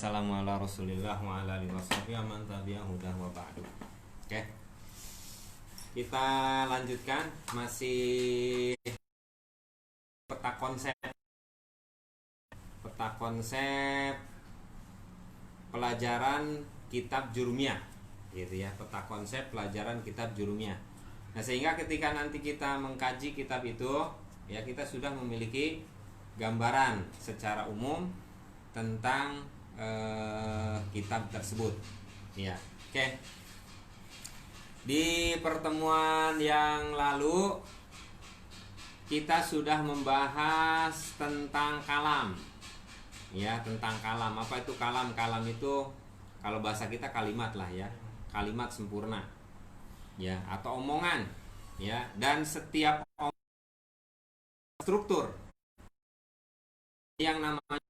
wassalamu ala rasulillah wa ala alihi washabihi man tabi'ahu wa ba'du. Oke. Kita lanjutkan masih peta konsep pelajaran kitab Jurumiyah gitu ya, peta konsep pelajaran kitab Jurumiyah. Nah, sehingga ketika nanti kita mengkaji kitab itu ya, kita sudah memiliki gambaran secara umum tentang kitab tersebut ya. Oke. Di pertemuan yang lalu kita sudah membahas tentang kalam ya, tentang kalam. Apa itu kalam? Kalam itu kalau bahasa kita kalimat lah ya, kalimat sempurna ya, atau omongan ya. Dan setiap struktur yang namanya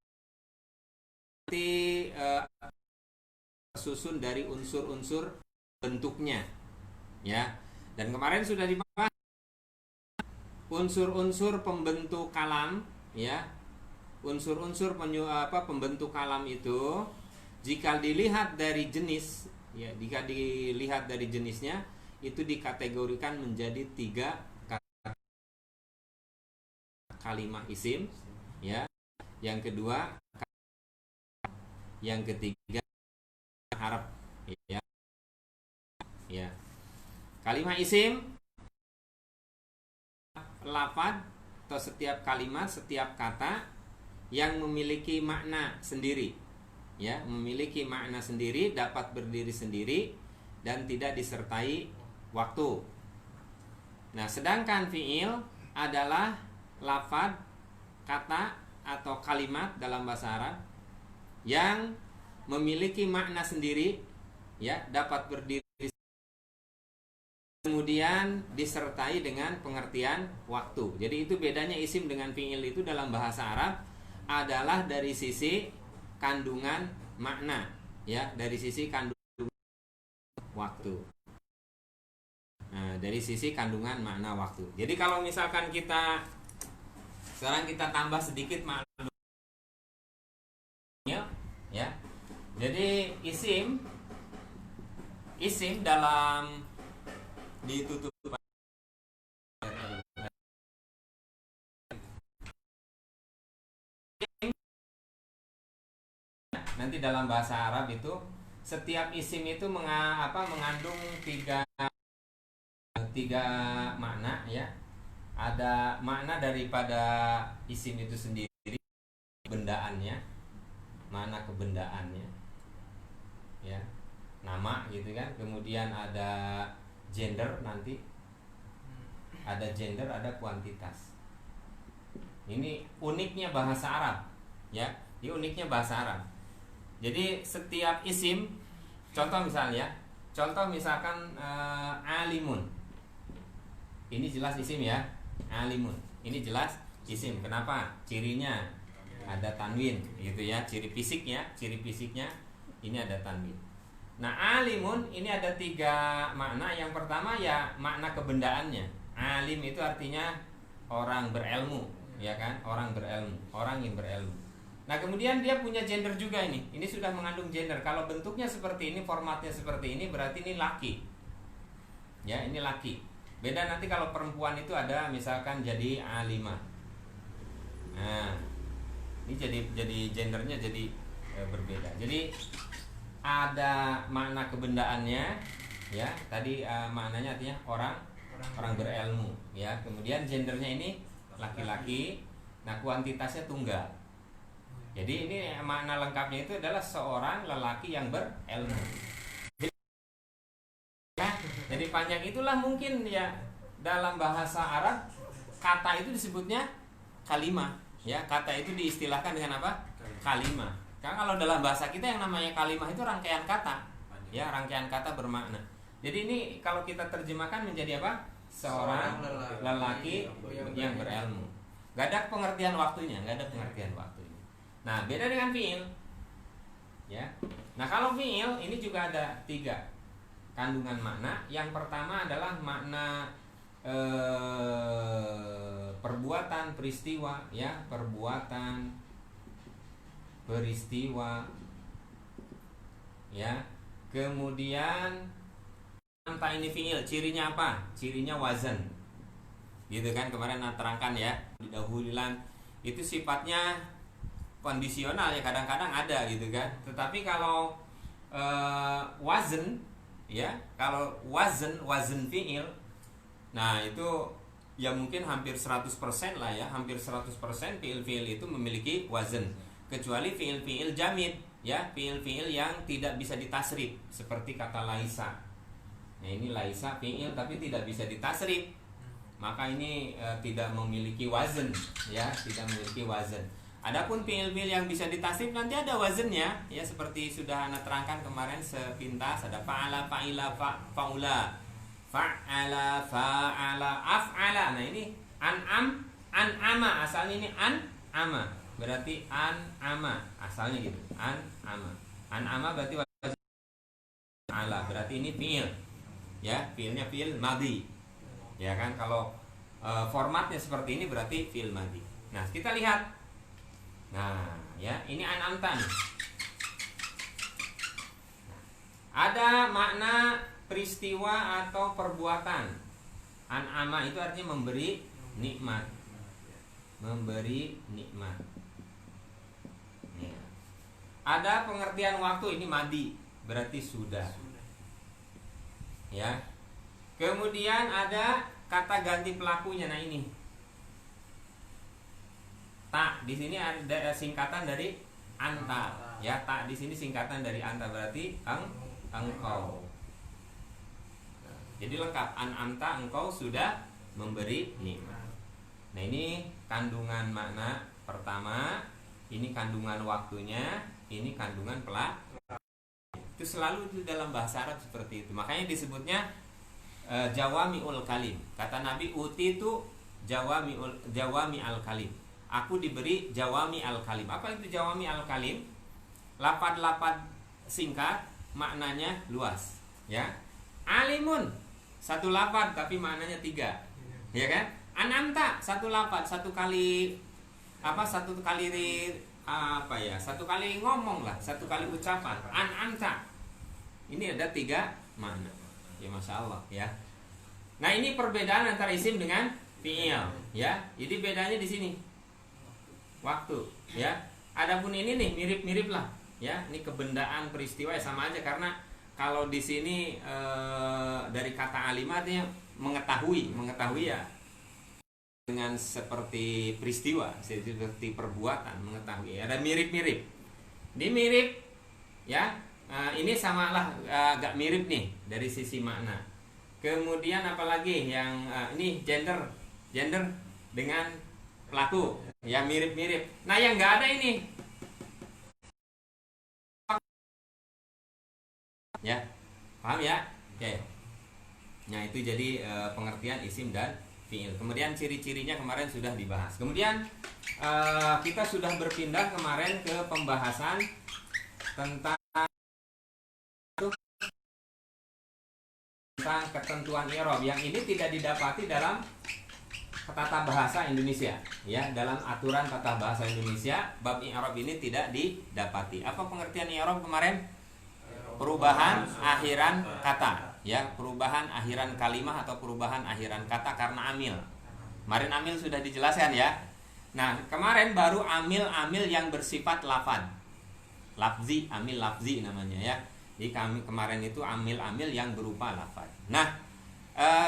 susun dari unsur-unsur bentuknya ya. Dan kemarin sudah dibahas unsur-unsur pembentuk kalam ya. Unsur-unsur pembentuk kalam itu jika dilihat dari jenis ya, jika dilihat dari jenisnya itu dikategorikan menjadi 3 kalimat isim ya. Yang kedua, yang ketiga harap ya. Ya. Kalimat isim, lafaz atau setiap kalimat, setiap kata yang memiliki makna sendiri ya, memiliki makna sendiri, dapat berdiri sendiri dan tidak disertai waktu. Nah, sedangkan fiil adalah lafaz, kata atau kalimat dalam bahasa Arab yang memiliki makna sendiri ya, dapat berdiri kemudian disertai dengan pengertian waktu. Jadi itu bedanya isim dengan fiil itu dalam bahasa Arab adalah dari sisi kandungan makna ya, dari sisi kandungan waktu. Nah, dari sisi kandungan makna waktu. Jadi kalau misalkan sekarang kita tambah sedikit makna ya. Jadi isim dalam ditutup nanti dalam bahasa Arab itu setiap isim itu mengandung tiga makna ya. Ada makna daripada isim itu sendiri, bendaannya, mana kebendaannya ya, nama gitu kan. Kemudian ada gender, nanti ada gender, ada kuantitas. Ini uniknya bahasa Arab ya, ini uniknya bahasa Arab. Jadi setiap isim, contoh misalkan alimun, ini jelas isim ya, alimun ini jelas isim. Kenapa? Cirinya ada tanwin gitu ya, ciri fisiknya ini ada tanwin. Nah, alimun ini ada 3 makna. Yang pertama ya makna kebendaannya. Alim itu artinya orang berilmu, ya kan? Orang berilmu, orang yang berilmu. Nah, kemudian dia punya gender juga ini. Ini sudah mengandung gender. Kalau bentuknya seperti ini, formatnya seperti ini, berarti ini laki. Ya, ini laki. Beda nanti kalau perempuan itu ada misalkan jadi alimah. Nah, ini jadi gendernya jadi berbeda. Jadi ada makna kebendaannya ya, tadi maknanya artinya orang berilmu ya. Kemudian gendernya ini laki-laki. Nah, kuantitasnya tunggal. Jadi ini makna lengkapnya itu adalah seorang lelaki yang berilmu. Jadi panjang itulah mungkin ya, dalam bahasa Arab kata itu disebutnya kalimah ya. Kata itu diistilahkan dengan apa? Kalimah. Karena kalau dalam bahasa kita yang namanya kalimah itu rangkaian kata ya, rangkaian kata bermakna. Jadi ini kalau kita terjemahkan menjadi apa? Seorang lelaki yang berilmu. Gak ada pengertian waktunya, Nah, beda dengan fiil ya. Nah, kalau fiil ini juga ada 3 kandungan makna. Yang pertama adalah makna perbuatan peristiwa ya, perbuatan peristiwa ya. Kemudian anta ini fiil, cirinya apa? Cirinya wazan. Gitu kan, kemarin terangkan ya. Didahulukan itu sifatnya kondisional ya, kadang-kadang ada gitu kan. Tetapi kalau wazan ya, kalau wazan fiil, nah itu ya mungkin hampir 100% lah ya, hampir 100% fiil-fiil itu memiliki wazan, kecuali fiil-fiil jamid ya, fiil-fiil yang tidak bisa ditasrif seperti kata laisa. Nah ini laisa fiil tapi tidak bisa ditasrif, maka ini tidak memiliki wazan ya, tidak memiliki wazan. Adapun fiil-fiil yang bisa ditasrif nanti ada wazannya ya, seperti sudah Anda terangkan kemarin sepintas, ada fa'ala, fa'ila, fa'ula, fa'ala, fa'ala, af'ala. Nah ini an'ama, asalnya ini an'ama, berarti an'ama, asalnya gitu, an'ama berarti wazan ala, berarti ini fiil ya, fiilnya fiil madhi ya kan. Kalau formatnya seperti ini berarti fiil madhi. Nah kita lihat, nah ya ini an'amta nih. Ada makna peristiwa atau perbuatan. An'ama itu artinya memberi nikmat, memberi nikmat ya. Ada pengertian waktu, ini madi berarti sudah ya. Kemudian ada kata ganti pelakunya. Nah ini tak, di sini ada singkatan dari anta ya, tak di sini singkatan dari anta, berarti engkau. Jadi lengkap, an'amta, engkau sudah memberi nikmat. Nah ini kandungan makna pertama, ini kandungan waktunya, ini kandungan pelaku. Itu selalu di dalam bahasa Arab seperti itu. Makanya disebutnya jawami'ul kalim. Kata Nabi, uti itu jawami al kalim. Aku diberi jawami al kalim. Apa itu jawami al kalim? Lapad-lapad singkat, maknanya luas ya. Alimun, satu lapad tapi maknanya 3 ya kan. An'amta, satu lapad, satu kali ngomong lah, satu kali ucapan. An'amta ini ada 3 makna ya, masya Allah ya. Nah ini perbedaan antara isim dengan fiil ya. Jadi bedanya di sini waktu ya. Adapun ini nih mirip-mirip lah ya, ini kebendaan peristiwa ya, sama aja, karena kalau di sini dari kata alimatnya mengetahui ya, dengan seperti peristiwa, seperti perbuatan, mengetahui. Ada mirip-mirip. Ini mirip ya. Ini samalah agak mirip nih dari sisi makna. Kemudian apalagi yang ini gender dengan pelaku ya, mirip-mirip. Nah yang nggak ada ini ya, paham ya? Oke. Nah itu jadi pengertian isim dan fiil. Kemudian ciri-cirinya kemarin sudah dibahas. Kemudian kita sudah berpindah kemarin ke pembahasan tentang ketentuan i'rab, yang ini tidak didapati dalam tata bahasa Indonesia ya. Dalam aturan tata bahasa Indonesia, bab i'rab ini tidak didapati. Apa pengertian i'rab kemarin? Perubahan akhiran kata ya, perubahan akhiran kalimat atau perubahan akhiran kata karena amil. Kemarin amil sudah dijelaskan ya. Nah kemarin baru amil yang bersifat lafad, lafzi, amil lafzi namanya ya. Jadi kemarin itu amil yang berupa lafad. Nah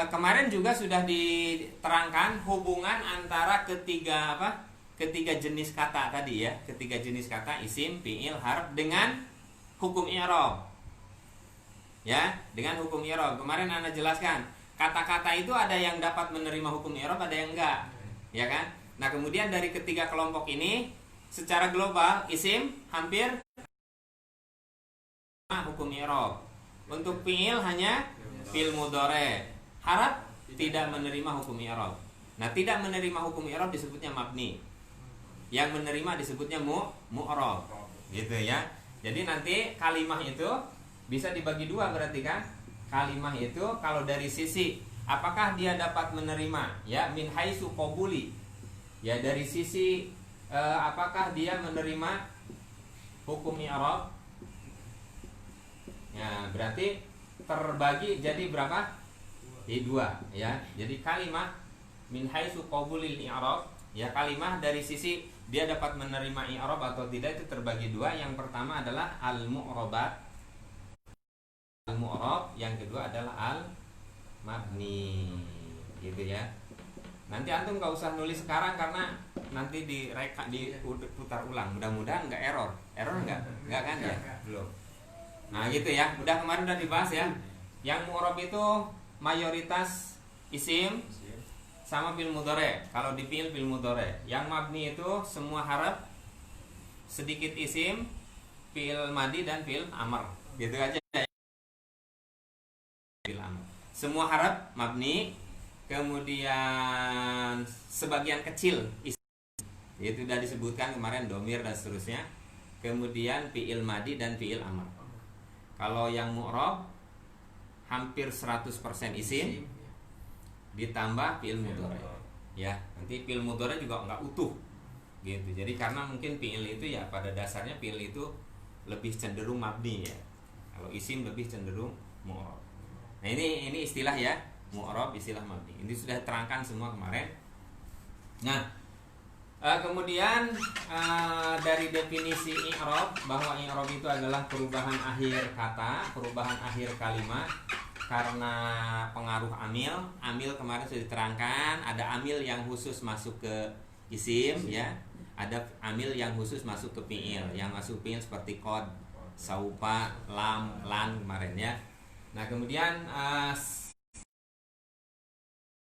kemarin juga sudah diterangkan hubungan antara ketiga jenis kata tadi ya, ketiga jenis kata isim, fiil, harf dengan hukum i'rab ya, dengan hukum i'rab. Kemarin Anda jelaskan kata-kata itu ada yang dapat menerima hukum i'rab, ada yang enggak ya kan. Nah kemudian dari ketiga kelompok ini secara global isim hampir hukum i'rab. Untuk fiil hanya fiil mudhari, harf tidak menerima hukum i'rab. Nah tidak menerima hukum i'rab disebutnya mabni, yang menerima disebutnya mu'rab gitu ya. Jadi nanti kalimah itu bisa dibagi 2 berarti kan. Kalimah itu kalau dari sisi apakah dia dapat menerima ya, min haitsu qabuli ya, dari sisi apakah dia menerima hukum i'rab Ya, berarti terbagi jadi berapa? Di dua, ya. Jadi kalimat min haitsu qabulil i'rab, ya, kalimat dari sisi dia dapat menerima i'rab atau tidak itu terbagi dua. Yang pertama adalah al-mu'rabat, al-mu'rab, yang kedua adalah al-mabni. Gitu ya. Nanti antum gak usah nulis sekarang karena nanti diputar ulang. Mudah-mudahan nggak error. Error nggak kan ya? Belum. Nah gitu ya. Udah kemarin udah dibahas ya. Yang mu'rab itu mayoritas isim sama fi'il mudhari. Kalau di fi'il mudhari. Yang mabni itu semua haraf, sedikit isim, fi'il madi dan fi'il amr. Gitu aja ya. Fi'il amr. Semua haraf mabni. Kemudian sebagian kecil isim, itu sudah disebutkan kemarin, domir dan seterusnya. Kemudian fi'il madi dan fi'il amr. Kalau yang mu'rab hampir 100% isim ditambah fi'il mudhari. Ya, nanti fi'il mudhari juga nggak utuh. Gitu. Jadi karena mungkin fi'il itu ya pada dasarnya fi'il itu lebih cenderung mabni ya. Kalau isim lebih cenderung mu'rab. Nah, ini istilah ya. Mu'rab, istilah mabni. Ini sudah terangkan semua kemarin. Nah, kemudian dari definisi i'rab, bahwa i'rab itu adalah perubahan akhir kata, perubahan akhir kalimat karena pengaruh amil. Amil kemarin sudah diterangkan, ada amil yang khusus masuk ke isim ya. Ada amil yang khusus masuk ke fi'il. Yang masuk fi'il seperti qad, saufa, lam, lan kemarin ya. Nah, kemudian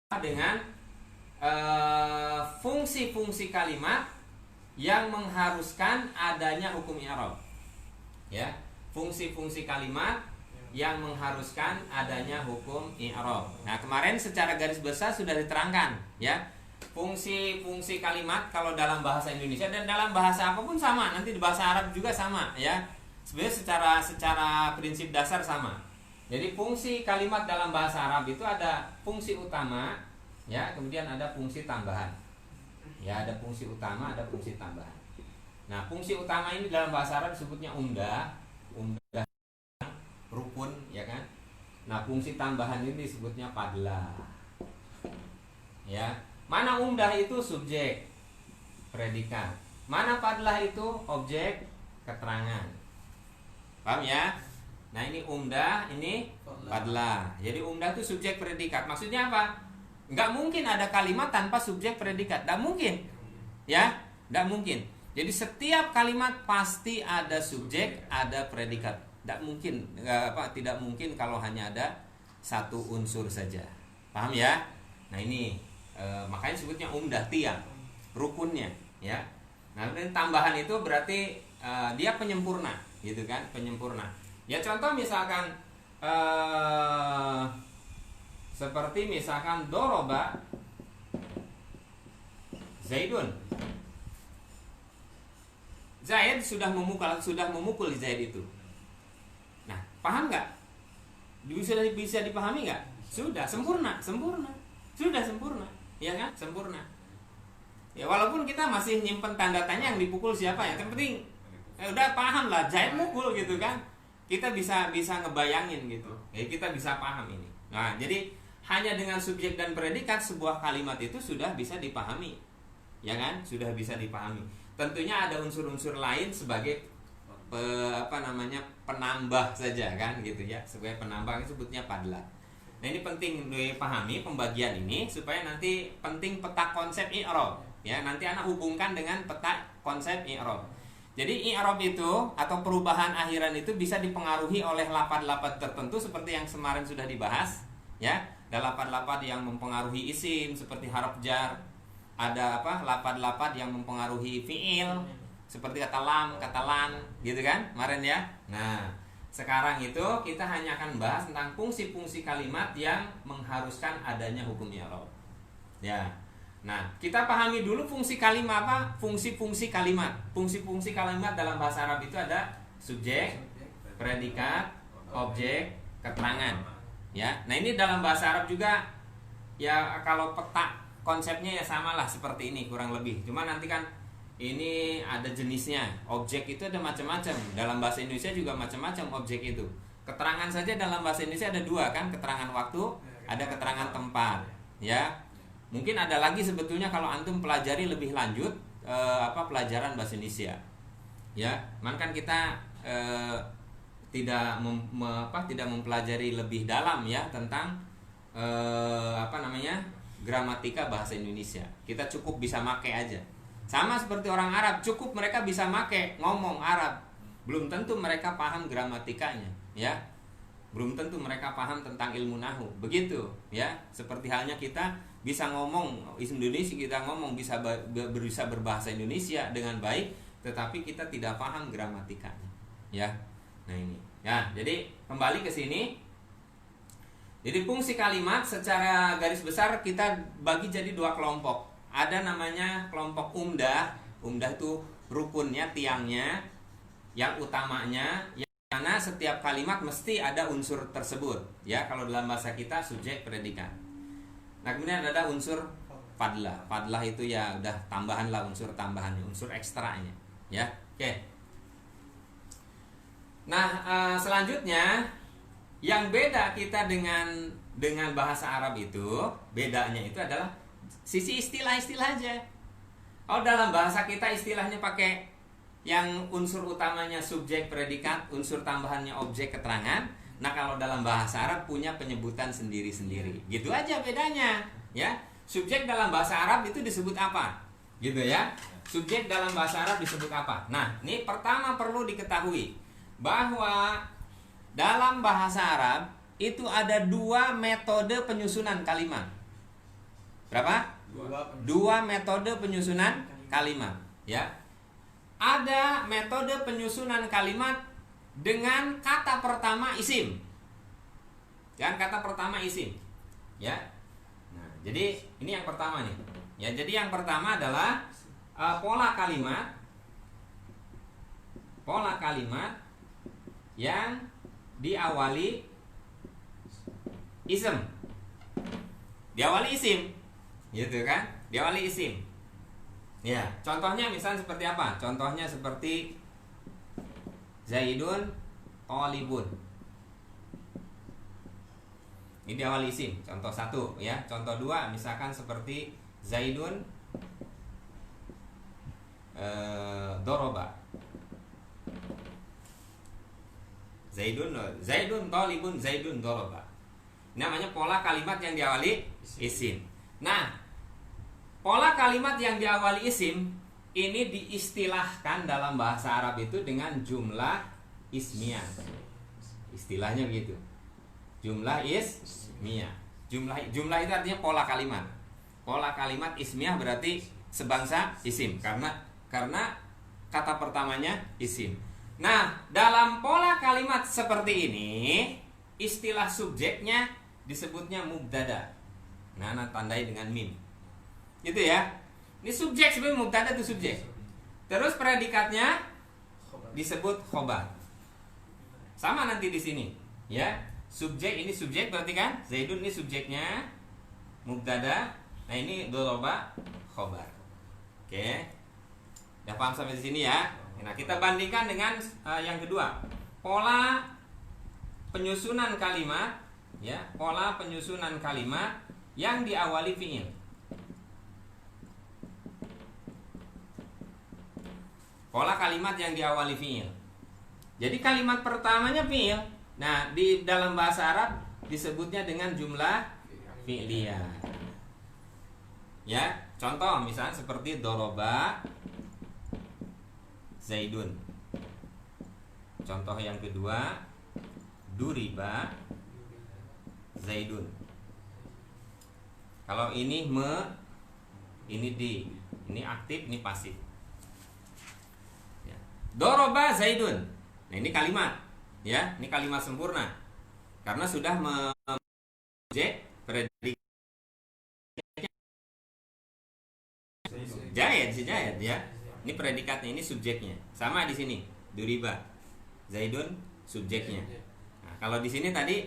dengan fungsi-fungsi kalimat yang mengharuskan adanya hukum i'rab. Ya, fungsi-fungsi kalimat yang mengharuskan adanya hukum i'rab. Nah, kemarin secara garis besar sudah diterangkan, ya. Fungsi-fungsi kalimat kalau dalam bahasa Indonesia dan dalam bahasa apapun sama, nanti di bahasa Arab juga sama, ya. Sebenarnya secara prinsip dasar sama. Jadi fungsi kalimat dalam bahasa Arab itu ada fungsi utama, ya, kemudian ada fungsi tambahan. Ya, ada fungsi utama, ada fungsi tambahan. Nah, fungsi utama ini dalam bahasa Arab disebutnya umdah, rukun, ya kan? Nah, fungsi tambahan ini disebutnya fadlah. Ya, mana umdah itu subjek, predikat. Mana fadlah itu objek, keterangan. Paham ya? Nah, ini umdah, ini fadlah. Jadi umdah itu subjek predikat. Maksudnya apa? Nggak mungkin ada kalimat tanpa subjek predikat. Nggak mungkin. Ya, nggak mungkin. Jadi setiap kalimat pasti ada subjek, ada predikat. Nggak mungkin. Tidak mungkin kalau hanya ada satu unsur saja. Paham ya? Nah, ini makanya sebutnya umdah, tiang, rukunnya, ya. Nah, tambahan itu berarti dia penyempurna, gitu kan? Penyempurna. Ya, contoh misalkan seperti misalkan doroba Zaidun. Zaid sudah memukul Zaid itu. Nah, paham nggak? Bisa dipahami nggak? Sudah sempurna. Sudah sempurna, ya kan? Sempurna. Ya, walaupun kita masih nyimpen tanda tanya yang dipukul siapa ya. Yang penting udah paham lah, Zaid mukul gitu kan. Kita bisa ngebayangin gitu. Ya, kita bisa paham ini. Nah, jadi hanya dengan subjek dan predikat sebuah kalimat itu sudah bisa dipahami. Ya kan? Sudah bisa dipahami. Tentunya ada unsur-unsur lain sebagai penambah saja kan gitu ya. Sebagai penambah sebutnya fadlah. Nah, ini penting dipahami pembagian ini supaya nanti penting peta konsep i'rab. Ya, nanti anak hubungkan dengan peta konsep i'rab. Jadi i'rab itu atau perubahan akhiran itu bisa dipengaruhi oleh lafaz-lafaz tertentu seperti yang kemarin sudah dibahas, ya. Ada lafaz-lafaz yang mempengaruhi isim seperti haraf jar. Ada lafaz-lafaz yang mempengaruhi fiil seperti kata lam, kata lan, gitu kan? Kemarin ya. Nah, sekarang itu kita hanya akan bahas tentang fungsi-fungsi kalimat yang mengharuskan adanya hukum i'rab. Ya. Nah, kita pahami dulu fungsi kalimat apa? Fungsi-fungsi kalimat. Fungsi-fungsi kalimat dalam bahasa Arab itu ada subjek, predikat, objek, keterangan. Ya. Nah, ini dalam bahasa Arab juga ya kalau peta konsepnya ya samalah seperti ini kurang lebih. Cuma nanti kan ini ada jenisnya. Objek itu ada macam-macam. Dalam bahasa Indonesia juga macam-macam objek itu. Keterangan saja dalam bahasa Indonesia ada dua kan, keterangan waktu, ada keterangan tempat, ya. Mungkin ada lagi sebetulnya kalau antum pelajari lebih lanjut pelajaran bahasa Indonesia, ya. Kan kita tidak mempelajari lebih dalam ya tentang gramatika bahasa Indonesia. Kita cukup bisa make aja. Sama seperti orang Arab, cukup mereka bisa make ngomong Arab. Belum tentu mereka paham gramatikanya, ya. Belum tentu mereka paham tentang ilmu nahu. Begitu, ya. Seperti halnya kita bisa ngomong Indonesia, kita ngomong bisa berbahasa Indonesia dengan baik, tetapi kita tidak paham gramatikanya, ya. Nah ini, ya. Jadi kembali ke sini. Jadi fungsi kalimat secara garis besar kita bagi jadi dua kelompok. Ada namanya kelompok umdah. Umdah itu rukunnya, tiangnya, yang utamanya, yang mana setiap kalimat mesti ada unsur tersebut. Ya, kalau dalam bahasa kita subjek, predikat. Nah, kemudian ada unsur fadlah. Fadlah itu ya udah tambahan lah, unsur tambahannya, unsur ekstranya. Ya, oke. Nah, selanjutnya yang beda kita dengan bahasa Arab itu, bedanya itu adalah sisi istilah-istilah aja. Oh, dalam bahasa kita istilahnya pakai yang unsur utamanya subjek, predikat, unsur tambahannya objek, keterangan. Nah, kalau dalam bahasa Arab punya penyebutan sendiri-sendiri. Gitu aja bedanya, ya. Subjek dalam bahasa Arab itu disebut apa? Gitu ya. Subjek dalam bahasa Arab disebut apa? Nah, ini pertama perlu diketahui bahwa dalam bahasa Arab itu ada dua metode penyusunan kalimat. Berapa? Dua metode penyusunan kalimat, ya. Ada metode penyusunan kalimat dengan kata pertama isim. Dan kata pertama isim, ya. Nah, jadi ini yang pertama nih. Ya, jadi yang pertama adalah pola kalimat. Pola kalimat yang diawali isim. Diawali isim. Gitu kan? Diawali isim. Ya, contohnya misalnya seperti apa? Contohnya seperti Zaidun Thalibun. Ini diawali isim. Contoh satu, ya. Contoh dua, misalkan seperti Zaidun Doroba. Zaidun Thalibun, Zaidun Doroba. Namanya pola kalimat yang diawali isim. Nah, pola kalimat yang diawali isim ini diistilahkan dalam bahasa Arab itu dengan jumlah ismiyah. Istilahnya begitu. Jumlah ismiyah. Jumlah itu artinya pola kalimat. Pola kalimat ismiyah berarti sebangsa isim karena kata pertamanya isim. Nah, dalam pola kalimat seperti ini, istilah subjeknya disebutnya mubtada. Nah, tandai dengan mim. Gitu ya. Ini subjek, sebenarnya mubtada itu subjek. Terus predikatnya disebut khobar. Sama nanti di sini, ya. Subjek ini subjek berarti kan Zaidun ini subjeknya, mubtada. Nah, ini doroba khobar. Oke. Udah paham sampai di sini ya? Nah, kita bandingkan dengan yang kedua. Pola penyusunan kalimat, ya. Pola penyusunan kalimat yang diawali fi'il. Pola kalimat yang diawali fi'il. Jadi kalimat pertamanya fi'il. Nah, di dalam bahasa Arab disebutnya dengan jumlah fi'liyah. Ya, contoh misalnya seperti doroba Zaidun. Contoh yang kedua, duriba Zaidun. Kalau ini ini di, ini aktif, ini pasif. Ya. Doroba Zaidun. Nah, ini kalimat, ya, ini kalimat sempurna karena sudah subjek predikat si Jayad, ya. Ini predikatnya, ini subjeknya. Sama di sini, duriba Zaidun subjeknya. Nah, kalau di sini tadi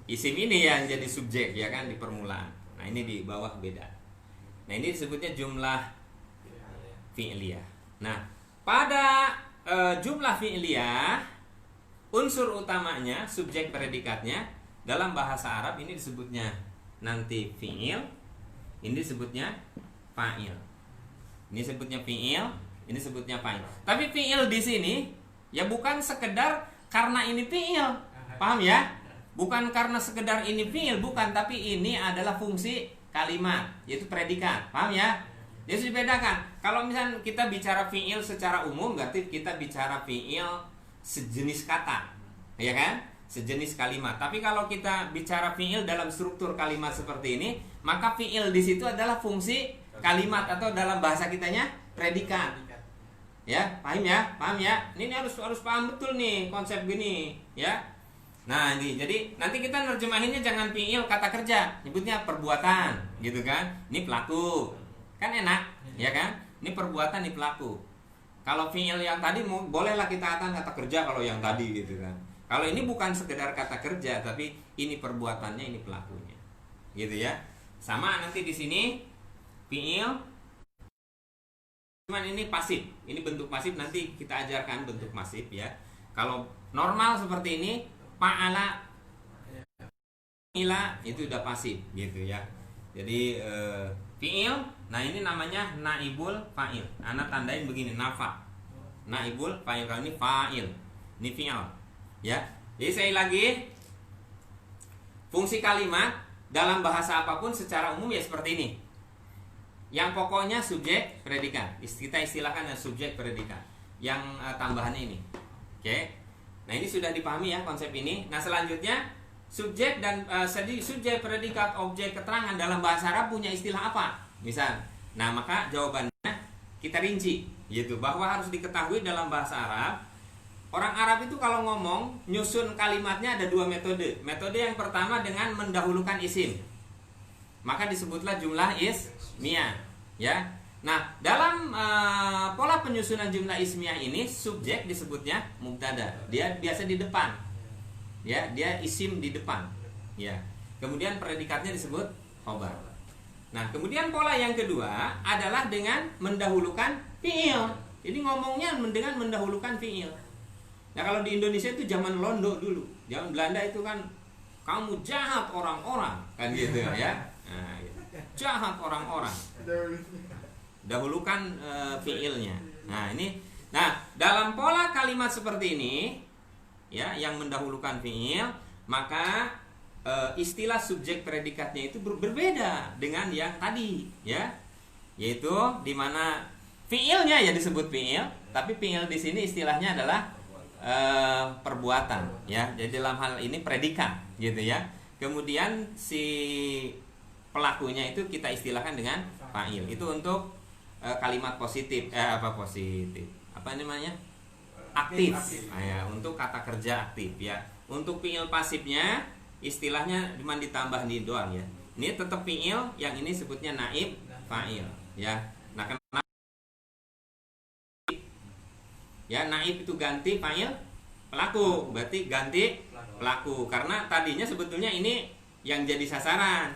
isim ini yang jadi subjek, ya kan, di permulaan. Nah, ini di bawah beda. Nah, ini disebutnya jumlah fi'liyah. Nah, pada jumlah fi'liyah unsur utamanya subjek predikatnya dalam bahasa Arab ini disebutnya nanti fi'il, ini disebutnya fa'il. Ini sebutnya fi'il, ini sebutnya fa'il. Tapi fi'il di sini ya bukan sekedar karena ini fi'il. Paham ya? Bukan karena sekedar ini fi'il, bukan, tapi ini adalah fungsi kalimat, yaitu predikat. Paham ya? Jadi dibedakan. Kalau misalnya kita bicara fi'il secara umum, berarti kita bicara fi'il sejenis kata, ya kan? Sejenis kalimat. Tapi kalau kita bicara fi'il dalam struktur kalimat seperti ini, maka fi'il di situ adalah fungsi kalimat atau dalam bahasa kitanya predikat. Ya, paham ya? Paham ya? Ini harus paham betul nih konsep gini, ya. Nah, ini jadi nanti kita nerjemahinnya jangan fi'il kata kerja, nyebutnya perbuatan, gitu kan? Ini pelaku. Kan enak, ya kan? Ini perbuatan, ini pelaku. Kalau fi'il yang tadi bolehlah kita katakan kata kerja kalau yang tadi gitu kan. Kalau ini bukan sekedar kata kerja, tapi ini perbuatannya, ini pelakunya. Gitu ya. Sama nanti di sini fi'il, cuman ini pasif. Ini bentuk pasif, nanti kita ajarkan bentuk pasif ya. Kalau normal seperti ini, fa'ala, ila itu udah pasif gitu ya. Jadi fi'il, nah ini namanya naibul fa'il. Anak tandain begini, nafa. Naibul fa'il, kalau ini fa'il. Ini fi'il. Ya. Jadi saya lagi fungsi kalimat dalam bahasa apapun secara umum ya seperti ini. Yang pokoknya subjek predikat. Kita istilahkan yang subjek predikat. Yang tambahannya ini. Oke. Nah, ini sudah dipahami ya konsep ini. Nah, selanjutnya subjek dan subjek predikat objek keterangan dalam bahasa Arab punya istilah apa? Misal. Nah, maka jawabannya kita rinci, yaitu bahwa harus diketahui dalam bahasa Arab, orang Arab itu kalau ngomong nyusun kalimatnya ada dua metode. Metode yang pertama dengan mendahulukan isim, maka disebutlah jumlah ismiyah, ya. Nah, dalam pola penyusunan jumlah ismiyah ini subjek disebutnya mubtada. Dia biasa di depan. Ya, dia isim di depan. Ya. Kemudian predikatnya disebut khobar. Nah, kemudian pola yang kedua adalah dengan mendahulukan fi'il. Ini ngomongnya dengan mendahulukan fi'il. Nah, kalau di Indonesia itu zaman Londo dulu. Zaman Belanda itu kan kamu jahat orang-orang, kan gitu ya. Nah, gitu. Jahat orang-orang. Dahulukan fi'ilnya. Nah, ini dalam pola kalimat seperti ini ya, yang mendahulukan fi'il, maka istilah subjek predikatnya itu berbeda dengan yang tadi ya. Yaitu di mana fi'ilnya ya disebut fi'il, tapi fi'il di sini istilahnya adalah perbuatan ya. Jadi dalam hal ini predikat gitu ya. Kemudian si pelakunya itu kita istilahkan dengan fa'il. Itu untuk kalimat positif positif. Apa namanya? Aktif. Ya, untuk kata kerja aktif ya. Untuk fi'il pasifnya istilahnya cuma ditambah di doang ya. Ini tetap fi'il, yang ini sebutnya naib fa'il ya. Nah, kenapa ya naib itu ganti fa'il pelaku, berarti ganti pelaku karena tadinya sebetulnya ini yang jadi sasaran.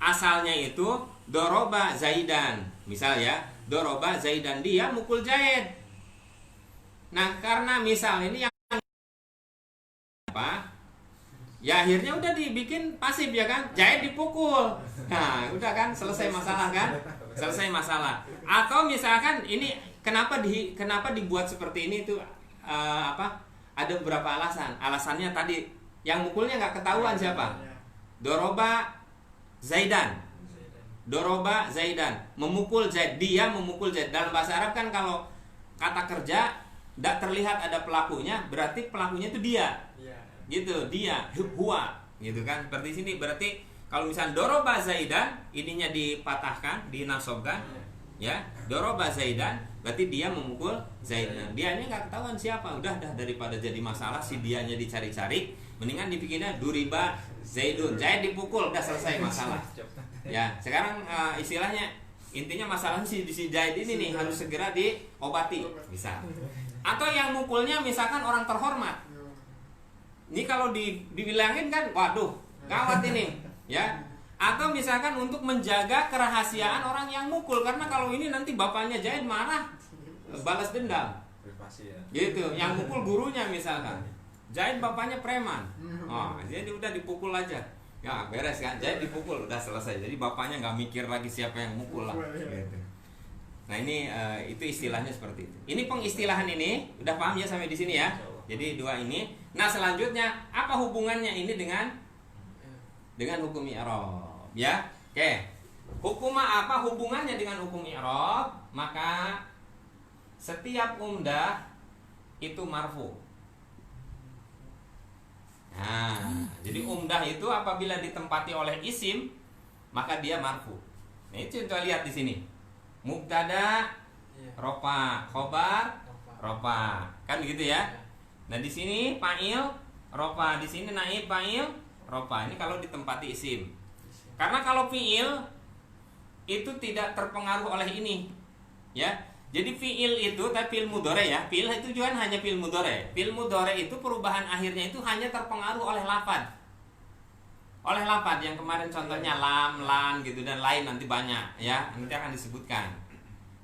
Asalnya itu doroba Zaidan, misal ya, doroba Zaidan, dia mukul Zaid. Nah, karena misal ini yang apa? Ya akhirnya udah dibikin pasif ya kan, Zaid dipukul. Nah, udah kan selesai masalah kan? Selesai masalah. Atau misalkan ini kenapa dibuat seperti ini itu ada beberapa alasan. Alasannya tadi yang mukulnya nggak ketahuan siapa. Doroba Zaidan. Doroba Zaidan, memukul Zaid, dia memukul Zaid. Dalam bahasa Arab kan kalau kata kerja tidak terlihat ada pelakunya, berarti pelakunya itu dia. Gitu, dia, huwa, gitu kan. Seperti sini berarti kalau misalnya doroba Zaidan, ininya dipatahkan, dinasobkan, ya. Doroba Zaidan, berarti dia memukul Zaid. Nah, dianya nggak ketahuan siapa. Udah daripada jadi masalah si dianya dicari-cari, mendingan dibikinnya duriba Zaidun. Zaid dipukul, udah selesai masalah. Ya, sekarang istilahnya intinya masalahnya si Zaid ini nih harus segera diobati, bisa. Atau yang mukulnya misalkan orang terhormat. Ini kalau dibilangin kan, waduh, gawat ini, ya. Atau misalkan untuk menjaga kerahasiaan orang yang mukul, karena kalau ini nanti bapaknya Zaid marah, balas dendam. Privasi ya. Gitu, yang mukul gurunya misalkan. Jahit bapaknya preman. Oh, jadi udah dipukul aja. Ya beres kan, jahit dipukul udah selesai. Jadi bapaknya nggak mikir lagi siapa yang mukul lah. Gitu. Nah ini itu istilahnya seperti itu. Ini pengistilahan ini udah paham ya sampai di sini ya. Jadi dua ini. Nah selanjutnya apa hubungannya ini dengan hukum i'rab? Ya, oke. Hukum apa hubungannya dengan hukum i'rab? Maka setiap umdah itu marfu. Nah, jadi umdah itu apabila ditempati oleh isim maka dia marfu. Nah, itu kita lihat di sini. Mubtada rofa, khobar rofa. Kan gitu ya. Nah, di sini fa'il rofa, di sini naib fa'il rofa. Ini kalau ditempati isim. Karena kalau fi'il itu tidak terpengaruh oleh ini. Ya. Jadi fi'il itu tapi fi'il mudhari ya. Fi'il itu juga hanya fi'il mudhari. Fi'il mudhari itu perubahan akhirnya itu hanya terpengaruh oleh lafaz. Oleh lafaz yang kemarin contohnya lam, lan gitu dan lain nanti banyak ya. Nanti akan disebutkan.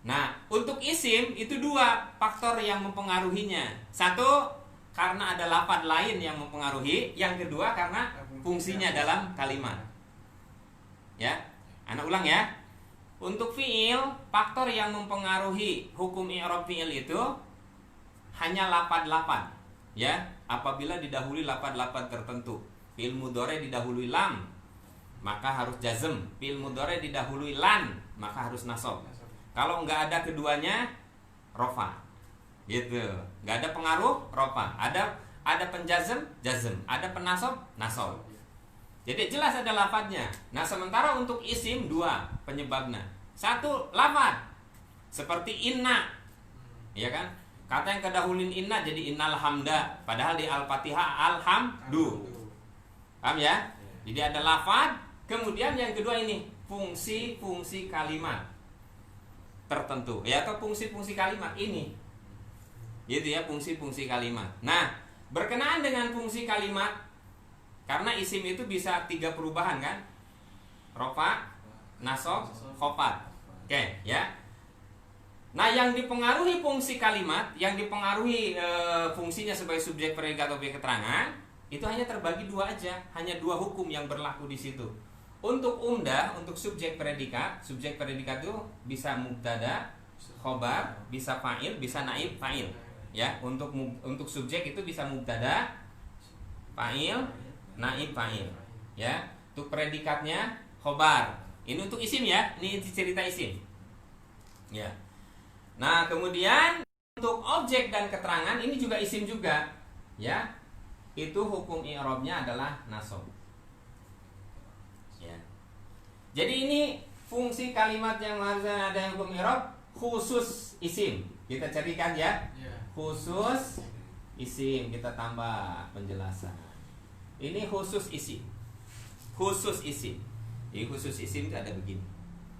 Nah, untuk isim itu dua faktor yang mempengaruhinya. Satu, karena ada lafaz lain yang mempengaruhi. Yang kedua karena fungsinya dalam kalimat. Ya. Anak ulang ya. Untuk fi'il, faktor yang mempengaruhi hukum i'rab fi'il itu hanya lafaz-lafaz, ya. Apabila didahului lafaz-lafaz tertentu, fi'il mudhari didahului lam, maka harus jazm. Fi'il mudhari didahului lan, maka harus nasab. Kalau nggak ada keduanya, rofa, gitu. Nggak ada pengaruh, rofa. Ada penjazm, jazm. Ada penasab, nasab. Jadi jelas ada lafadznya. Nah sementara untuk isim dua penyebabnya. Satu lafadz seperti inna, ya kan? Kata yang kedahulin inna jadi innal hamda. Padahal di al-fatihah alhamdu. Paham ya? Jadi ada lafadz. Kemudian yang kedua ini fungsi-fungsi kalimat tertentu. Ya atau fungsi-fungsi kalimat ini. Gitu ya fungsi-fungsi kalimat. Nah berkenaan dengan fungsi kalimat. Karena isim itu bisa tiga perubahan kan? Rofa, nasab, khofat. Oke, ya. Nah, yang dipengaruhi fungsi kalimat, yang dipengaruhi fungsinya sebagai subjek predikat objek keterangan, itu hanya terbagi dua aja, hanya dua hukum yang berlaku di situ. Untuk umdah, untuk subjek predikat itu bisa mubtada, khobar, bisa fa'il, bisa naib fa'il. Ya, untuk subjek itu bisa mubtada, fa'il, naib fa'il, ya. Untuk predikatnya khobar. Ini untuk isim ya. Ini cerita isim. Ya. Nah, kemudian untuk objek dan keterangan ini juga isim juga, ya. Itu hukum i'rabnya adalah nasab. Ya. Jadi ini fungsi kalimat yang harusnya ada hukum i'rab khusus isim. Kita carikan ya. Khusus isim, kita tambah penjelasan. Ini khusus isim. Khusus isim. Jadi khusus isim itu ada begini.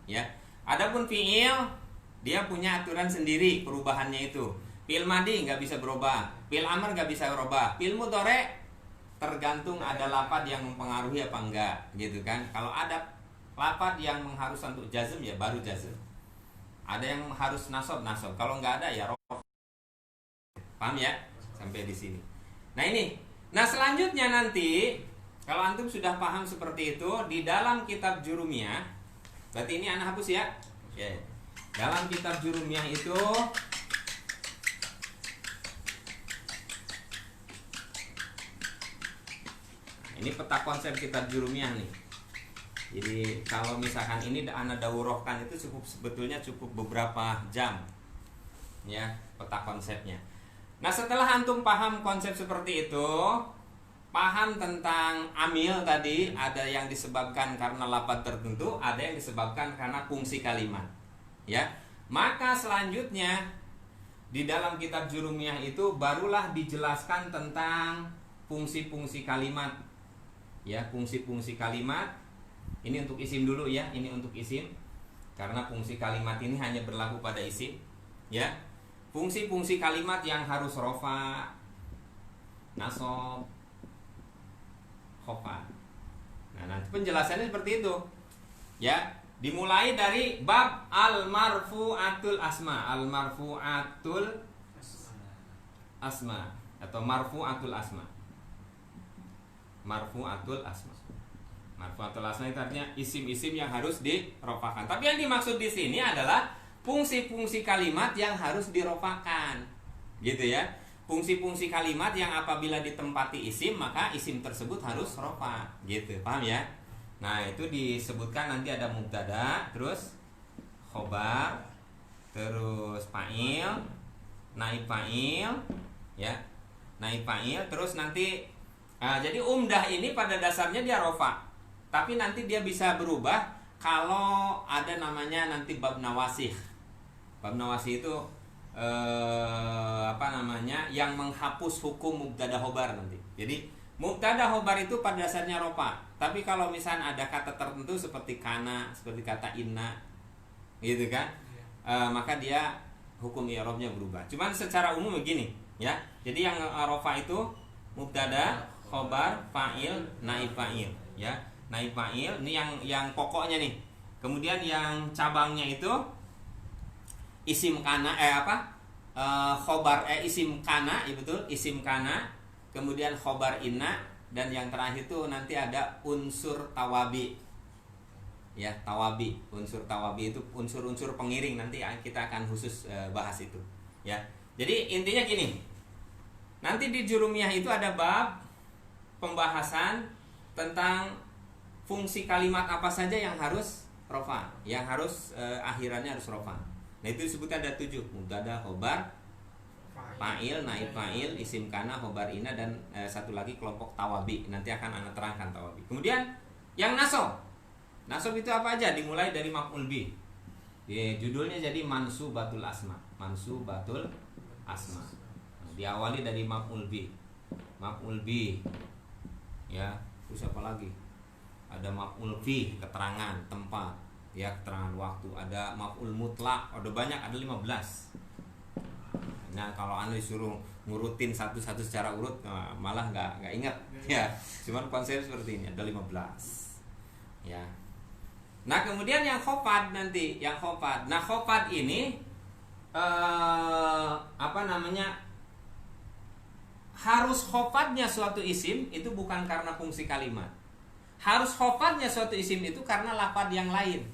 Ya. Adapun fi'il dia punya aturan sendiri perubahannya itu. Fi'il madhi nggak bisa berubah. Fi'il amr nggak bisa berubah. Fi'il mudhari tergantung ada lafaz yang mempengaruhi apa enggak, gitu kan. Kalau ada lafaz yang mengharuskan untuk jazm ya baru jazm. Ada yang harus nasab. Kalau nggak ada ya rof. Paham ya? Sampai di sini. Nah ini. Nah selanjutnya nanti kalau antum sudah paham seperti itu di dalam kitab Jurumiyah, berarti ini anak hapus ya. Oke. Dalam kitab Jurumiyah itu ini peta konsep kitab Jurumiyah nih. Jadi kalau misalkan ini anak daurahkan itu sebetulnya cukup beberapa jam, ya peta konsepnya. Nah setelah antum paham konsep seperti itu, paham tentang amil tadi, ada yang disebabkan karena lafaz tertentu, ada yang disebabkan karena fungsi kalimat. Ya, maka selanjutnya di dalam kitab Jurumiyah itu barulah dijelaskan tentang fungsi-fungsi kalimat. Ya, fungsi-fungsi kalimat. Ini untuk isim dulu ya, ini untuk isim. Karena fungsi kalimat ini hanya berlaku pada isim. Ya. Fungsi-fungsi kalimat yang harus rofa, nasab, khofat. Nah, nanti penjelasannya seperti itu. Ya, dimulai dari bab al-marfu'atul asma, al-marfu'atul asma atau marfu'atul asma. marfu'atul asma. Marfu'atul asma itu artinya isim-isim yang harus dirofakan. Tapi yang dimaksud di sini adalah fungsi-fungsi kalimat yang harus dirofakan, gitu ya. Fungsi-fungsi kalimat yang apabila ditempati isim maka isim tersebut harus rofa, gitu, paham ya? Nah itu disebutkan nanti ada mubtada, terus khobar, terus fa'il, naib fa'il, ya, naib fa'il, terus nanti jadi umdah ini pada dasarnya dia rofa, tapi nanti dia bisa berubah kalau ada namanya nanti bab nawasih. Bab nawasih itu yang menghapus hukum mubtada khobar nanti. Jadi mubtada khobar itu pada dasarnya rofa, tapi kalau misalnya ada kata tertentu seperti kana, seperti kata inna, gitu kan, maka dia hukum i'rabnya berubah. Cuman secara umum begini, ya. Jadi yang rofa itu mubtada, khobar, fa'il, naib fa'il, ya. Naib fa'il ini yang pokoknya nih. Kemudian yang cabangnya itu isim kana khobar isim kana, ya betul, isim kana, kemudian khobar inna, dan yang terakhir itu nanti ada unsur tawabi. Ya, tawabi, unsur tawabi itu unsur-unsur pengiring, nanti kita akan khusus bahas itu, ya. Jadi intinya gini. Nanti di jurumiyah itu ada bab pembahasan tentang fungsi kalimat apa saja yang harus rofa, yang harus akhirannya harus rofa. Nah itu disebutkan ada 7, mubtada, khobar, fa'il, naib fa'il, isim kana, khobar ina, dan satu lagi kelompok tawabi. Nanti akan anda terangkan tawabi. Kemudian yang nasob. Nasob itu apa aja? Dimulai dari maf'ul bih. Judulnya jadi mansubatul asma. Mansubatul asma. Diawali dari maf'ul bih. Maf'ul bih. Ya, terus apa lagi? Ada maf'ul fi, keterangan tempat, ya, keterangan waktu. Ada maf'ul mutlak, ada banyak, ada 15. Nah kalau anda disuruh ngurutin satu-satu secara urut malah nggak ingat, ya. Cuman konsep seperti ini, ada 15, ya. Nah kemudian yang khofad nanti, yang khofad. Nah khofad ini harus khofadnya suatu isim itu bukan karena fungsi kalimat. Harus khofadnya suatu isim itu karena lafadz yang lain,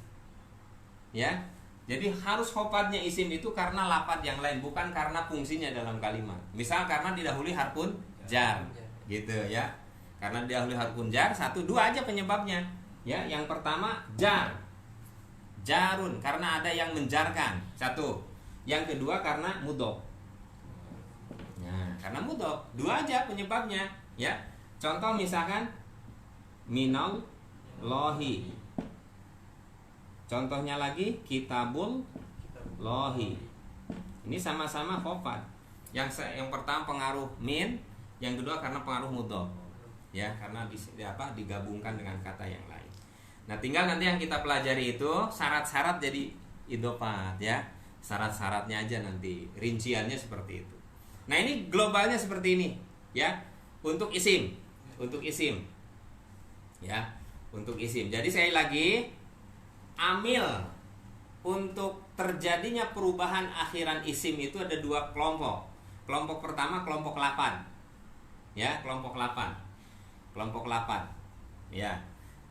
ya. Jadi harus khofadnya isim itu karena lafadz yang lain, bukan karena fungsinya dalam kalimat. Misal karena didahului harfun jar, gitu ya. Karena didahului harfun jar, 1, 2 aja penyebabnya. Ya, yang pertama jar, jarun, karena ada yang menjarkan, 1. Yang kedua karena mudhof. Nah, karena mudhof, 2 aja penyebabnya, ya. Contoh misalkan minal lohi. Contohnya lagi kitabul lohi. Ini sama-sama khofad. Yang pertama pengaruh min, yang kedua karena pengaruh mudhof. Ya, karena digabungkan dengan kata yang lain. Nah, tinggal nanti yang kita pelajari itu syarat-syarat jadi idhofat, ya. Syarat-syaratnya aja nanti, rinciannya seperti itu. Nah, ini globalnya seperti ini, ya. Untuk isim. Untuk isim. Ya, untuk isim. Jadi sekali lagi, amil untuk terjadinya perubahan akhiran isim itu ada 2 kelompok. Kelompok pertama kelompok lapan. Ya, kelompok lapan. Kelompok lapan. Ya.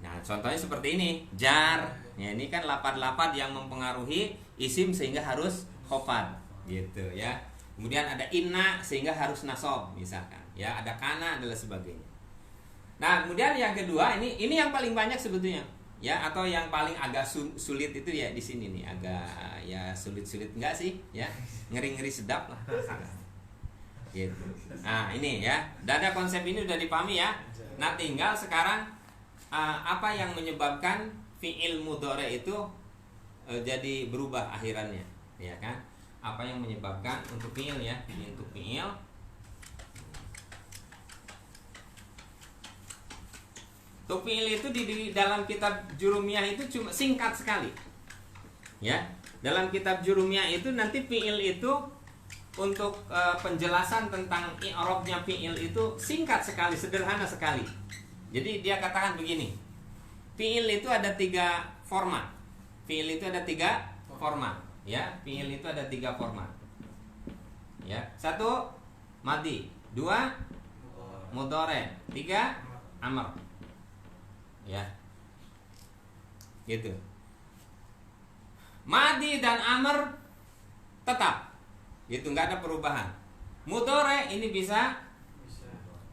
Nah, contohnya seperti ini, jar. Ya, ini kan lapan-lapan yang mempengaruhi isim sehingga harus khofad, gitu ya. Kemudian ada inna sehingga harus nasob misalkan. Ya, ada kana dan sebagainya. Nah, kemudian yang kedua ini yang paling banyak sebetulnya, ya, atau yang paling agak sulit itu ya di sini nih, agak ya sulit-sulit enggak sih, ya, ngeri-ngeri sedap lah, gitu. Nah ini ya, ada konsep ini udah dipahami ya. Nah tinggal sekarang apa yang menyebabkan fi'il mudhari itu jadi berubah akhirannya, ya kan? Apa yang menyebabkan untuk fi'il ya, ini untuk fi'il. Untuk fi'il itu di dalam kitab Jurumiyah itu cuma singkat sekali. Ya, dalam kitab Jurumiyah itu nanti fi'il itu untuk penjelasan tentang i'rabnya fi'il itu singkat sekali, sederhana sekali. Jadi dia katakan begini. Fi'il itu ada 3 format. Fi'il itu ada 3 format, ya. Fi'il itu ada 3 format. Ya, 1 madhi, 2 mudhari, 3 Amr. Ya. Gitu. Madi dan Amr tetap. Gitu, nggak ada perubahan. Mudhari ini bisa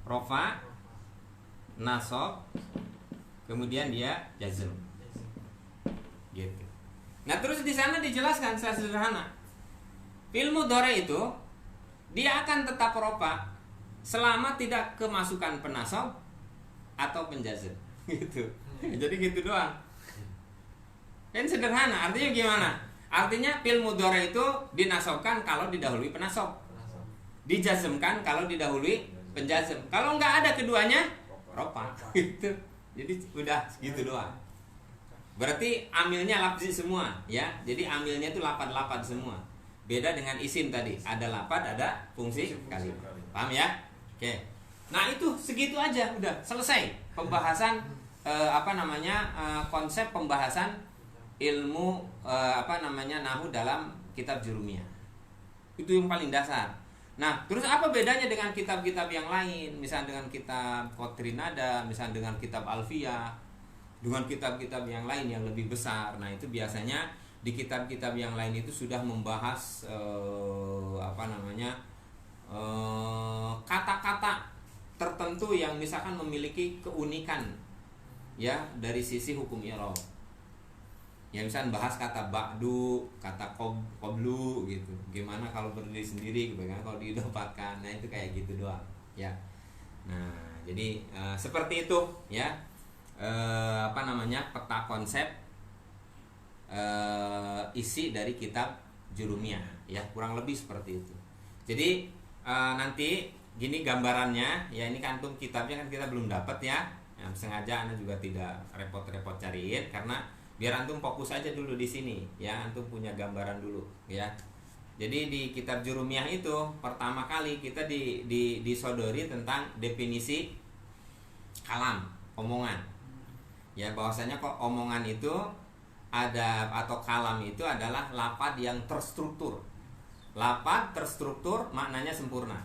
rofa, nasab, kemudian dia jazm. Gitu. Nah, terus di sana dijelaskan secara sederhana. Fi'il mudhari itu dia akan tetap rofa selama tidak kemasukan penasab atau penjazm. Gitu. Jadi gitu doang. Kan sederhana. Artinya gimana? Artinya fi'il mudhari itu dinasabkan kalau didahului penasab, dijazmkan kalau didahului penjazm. Kalau nggak ada keduanya, rofa. Gitu. Jadi udah gitu doang. Berarti amilnya lafzi semua, ya. Jadi amilnya itu lafad-lafad semua. Beda dengan isim tadi, ada lafad, ada fungsi kalimat. Paham ya? Oke. Nah, itu segitu aja, udah selesai pembahasan konsep pembahasan ilmu nahu dalam kitab Jurumiyah. Itu yang paling dasar. Nah, terus apa bedanya dengan kitab-kitab yang lain? Misalnya dengan kitab Qatrinada, misalnya dengan kitab Alfiyah, dengan kitab-kitab yang lain yang lebih besar. Nah, itu biasanya di kitab-kitab yang lain itu sudah membahas kata-kata tertentu yang misalkan memiliki keunikan, ya, dari sisi hukum i'rab. Ya, misalnya bahas kata ba'du, kata qablu gitu. Gimana kalau berdiri sendiri, bagaimana kalau diidopatkan. Nah, itu kayak gitu doang, ya. Nah, jadi seperti itu, ya. Peta konsep isi dari kitab Jurumiyah, ya, kurang lebih seperti itu. Jadi nanti gini gambarannya, ya, ini kan antum kitabnya kan kita belum dapat, ya. Sengaja Anda juga tidak repot-repot cariin karena biar antum fokus aja dulu di sini, ya, antum punya gambaran dulu, ya. Jadi di kitab Jurumiyah itu pertama kali kita disodori tentang definisi kalam, omongan. Ya, bahwasanya kok omongan itu ada atau kalam itu adalah lafaz yang terstruktur. Lafaz terstruktur maknanya sempurna.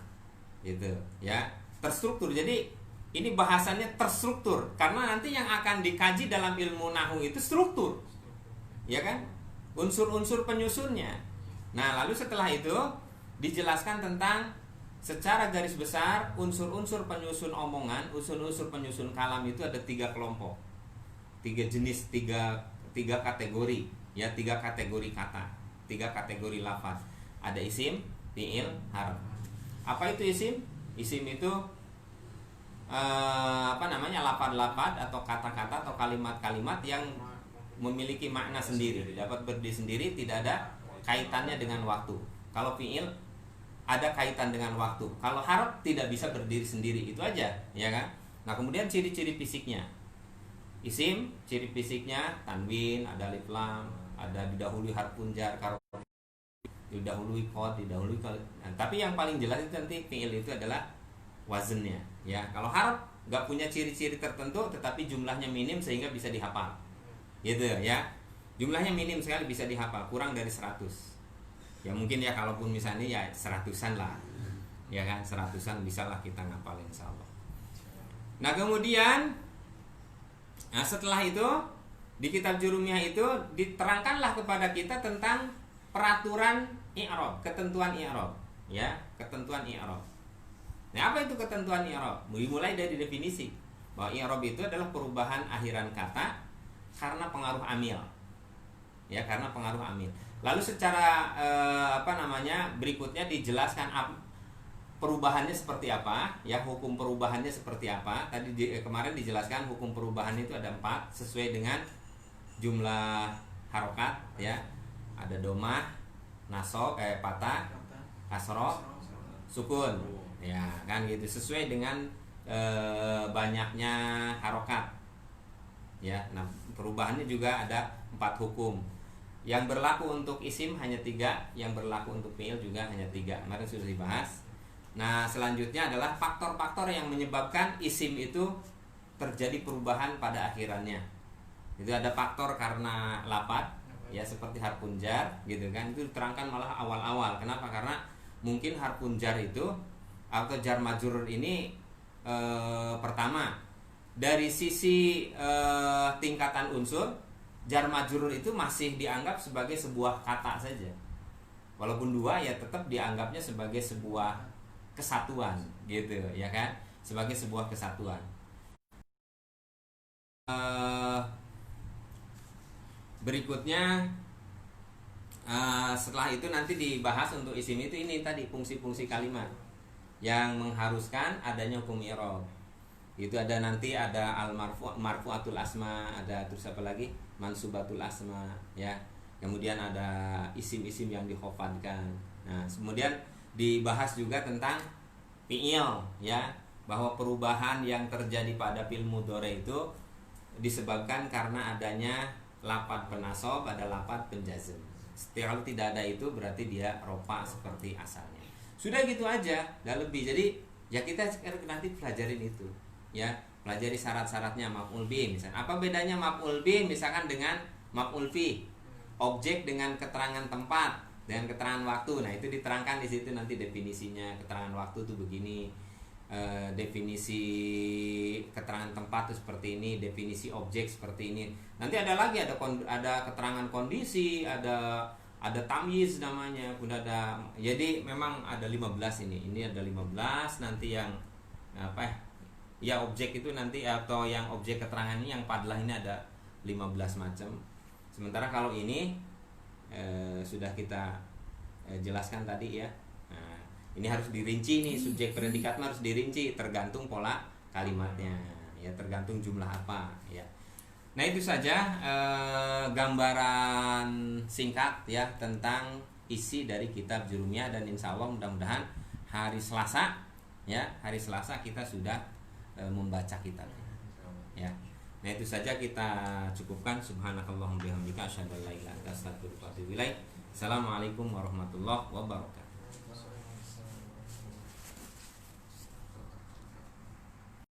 Gitu, ya. Terstruktur. Jadi ini bahasannya terstruktur karena nanti yang akan dikaji dalam ilmu nahwu itu struktur. Ya kan? Unsur-unsur penyusunnya. Nah, lalu setelah itu dijelaskan tentang secara garis besar unsur-unsur penyusun omongan, unsur-unsur penyusun kalam itu ada 3 kelompok. 3 jenis, 3 kategori, ya, 3 kategori kata, 3 kategori lafaz. Ada isim, fi'il, harf. Apa itu isim? Isim itu lafaz-lafaz atau kata-kata atau kalimat-kalimat yang memiliki makna sendiri, dapat berdiri sendiri, tidak ada kaitannya dengan waktu. Kalau fi'il ada kaitan dengan waktu. Kalau harf tidak bisa berdiri sendiri, itu aja, ya kan? Nah, kemudian ciri-ciri fisiknya. Isim, ciri fisiknya tanwin, ada alif lam, ada didahului harfun jar, didahului qad, didahului qad. Nah, tapi yang paling jelas itu nanti fi'il itu adalah wazennya, ya. Kalau harf nggak punya ciri-ciri tertentu tetapi jumlahnya minim sehingga bisa dihafal. Gitu, ya. Jumlahnya minim sekali bisa dihafal, kurang dari 100. Ya mungkin ya kalaupun misalnya ya 100-an lah. Ya kan, 100-an bisalah kita ngapal insyaallah. Nah, kemudian setelah itu di kitab Jurumiyah itu diterangkanlah kepada kita tentang peraturan i'rab, ketentuan i'rab, ya, ketentuan i'rab. Nah, apa itu ketentuan i'rab? Mulai dari definisi bahwa i'rab itu adalah perubahan akhiran kata karena pengaruh amil. Ya, karena pengaruh amil. Lalu secara berikutnya dijelaskan perubahannya seperti apa, ya, hukum perubahannya seperti apa. Tadi kemarin dijelaskan hukum perubahan itu ada 4 sesuai dengan jumlah harokat, ya. Ada domah, nasab, patah, kasroh, sukun, ya, kan gitu, sesuai dengan banyaknya harokat, ya. Nah, perubahannya juga ada 4 hukum. Yang berlaku untuk isim hanya 3, yang berlaku untuk fi'il juga hanya 3. Kemarin sudah dibahas. Nah, selanjutnya adalah faktor-faktor yang menyebabkan isim itu terjadi perubahan pada akhirannya. Itu ada faktor karena lafaz, ya, seperti harfun jar, gitu kan. Itu diterangkan malah awal-awal. Kenapa? Karena mungkin harfun jar itu atau jar majrur ini pertama dari sisi tingkatan unsur, jar majrur itu masih dianggap sebagai sebuah kata saja. Walaupun dua, ya tetap dianggapnya sebagai sebuah kesatuan gitu ya kan, sebagai sebuah kesatuan. Berikutnya setelah itu nanti dibahas untuk isim itu, ini tadi fungsi-fungsi kalimat yang mengharuskan adanya hukum i'rab. Itu ada nanti ada al marfu'atul asma, ada terus apa lagi, mansubatul asma ya. Kemudian ada isim-isim yang dikhafadkan. Nah, kemudian dibahas juga tentang fi'il ya, bahwa perubahan yang terjadi pada fi'il mudhari itu disebabkan karena adanya lafadz penasab, ada lafadz penjazm. Kalau tidak ada itu berarti dia rofa seperti asalnya. Sudah gitu aja, gak lebih. Jadi ya kita nanti pelajarin itu ya, pelajari syarat-syaratnya maf'ul bih misalnya. Apa bedanya maf'ul bih misalkan dengan maf'ul fi? Objek dengan keterangan tempat, dengan keterangan waktu. Nah, itu diterangkan di situ nanti definisinya. Keterangan waktu itu begini, definisi keterangan tempat itu seperti ini, definisi objek seperti ini. Nanti ada lagi, ada keterangan kondisi, ada tamyiz namanya, udah ada. Jadi memang ada 15 ini. Ini ada 15 nanti yang apa ya, objek itu nanti, atau yang objek keterangan ini, yang padlah ini ada 15 macam. Sementara kalau ini sudah kita jelaskan tadi ya. Nah, ini harus dirinci nih, subjek predikat harus dirinci tergantung pola kalimatnya ya, tergantung jumlah apa ya. Nah, itu saja gambaran singkat ya tentang isi dari kitab Jurumiyah, dan insya Allah mudah-mudahan hari Selasa ya, hari Selasa kita sudah membaca kitabnya ya. Nah, itu saja kita cukupkan. Subhanakallahumma bihamdika asyhadu an la ilaha illa anta astaghfiruka wa atubu ilaik. Assalamualaikum warahmatullahi wabarakatuh.